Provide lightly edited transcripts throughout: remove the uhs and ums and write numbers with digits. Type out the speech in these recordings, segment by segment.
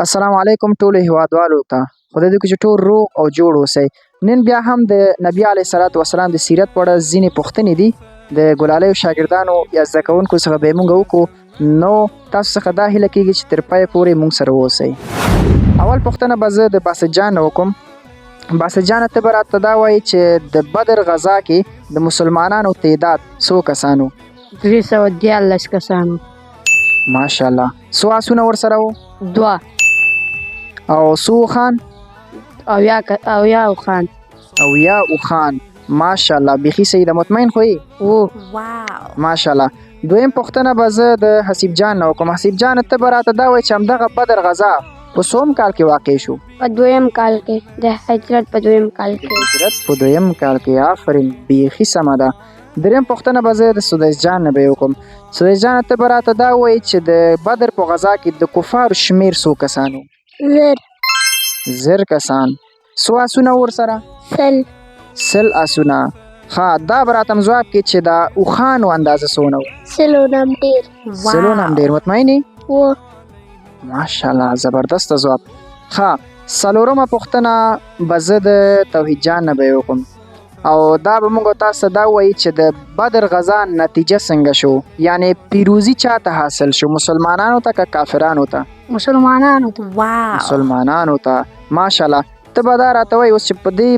السلام علیکم ټولو هیوادوالو ته خدای دې چې ټول روغ او جوړ اوسئ. نن بیا هم د نبی علیه الصلاة والسلام د سیرت په اړه ځینې پوښتنې دي د ګلالیو شاګردانو یا زده کوونکو څخه به یې موږ وکړو، نو تاسو څخه دا هیله کېږي چې تر پایه پورې موږ سره واوسئ. اول پوښتنه به زه د باسط جان نه وکړم. باسط جانه ته به راته دا وایي چې د بدر غزا کې د مسلمانانو تعداد څو کسانو؟ 314 کسانو. ماشاءالله. څو آسونه ورسره وو؟ 2 او څو خان؟ اویا خان. اویا خان. ماشاءالله بیخي صحیح ده. مطمئن خو یې؟ ماشاءالله. دویم پوښتنه به زه د حسیب جان نه وکړم. حسیب جان ته به راته دا وایي چې همدغه بدر غزا په څوم کال کې واقع شو؟ په 2م کال کې، د هجرت په 2م کال کې. هجرت په 2م کال کې. آفرین، بیخي سمه ده. دریم پوښتنه به زه د سدیس جان نه به یې وکړم. سدیس جان ته به راته دا وایي چې د بدر په غزا کې د کفارو شمیر څو کسانو؟ زر کسان. څو آسونه ورسره؟ 100 آسونه. ها، دا به راته ځواب کې چې د اوښانو اندازه څونه و؟ 100 نه هم ډېر. مطمئن یې؟ ماشاءالله، زبردسته ځواب. ها، څلورمه پوښتنه به زه د توحید جان نه به یې وکړم، او دا به موږ تاسو ته دا وایي چې د بدر غزا نتیجه څنګه شو، یعنی پیروزي چاته حاصل شو، مسلمانانو ته که کافرانو ته؟ مسلمانانو ته. مسلمانانو ته. ماشاءالله. ته به دا راته وایي اوس چې په دې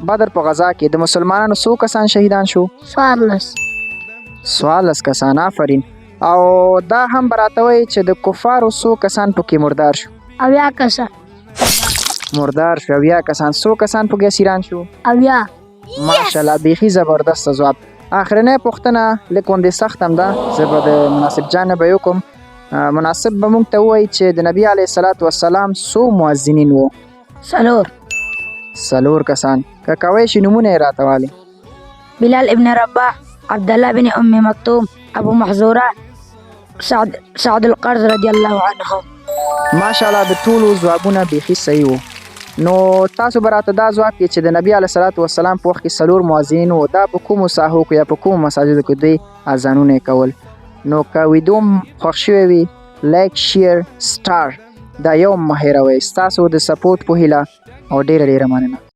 بدر په غزا کې د مسلمانانو څو کسان شهیدان شو؟ 14 کسان. آفرین. او دا هم به راته وایي چې د کفارو څو کسان پکې مردار شو؟ 80 کسان. مردار شو 80 کسان. څو کسان پکې اسیران شو؟ 80. ماشاءالله، بیخي زبردست ځواب. آخرنۍ پوښتنه لږ غوندې سخت هم ده، زه به د مناسب جان نه به یې وکړم. مناسب به موږ ته ووایي چې د نبي علیه الصلاة والسلام څو مؤذنین وو؟ 4 کسان. که کوی شي نومونه یې راته والې. بلال ابن رباح، عبدالله بن ام مکتوم، ابو محذوره، سعد القرظ رضی الله عنهم. ماشاءالله، د ټولو ځوابونه بیخي صحیح وو. نو تاسو به راته دا ځواب کې چې د نبي علیه الصلاة والسلام په وخت کې 4 مؤذنین وو، دا په کومو ساحو کې یا په کومو مساجدو کې دوی اذانونه یې کول. نو که ویډیو خوښ شوی وي، لایک، شیر، سټار دا یو مه هېروئ. ستاسو د سپورټ په هیله او ډېره مننه.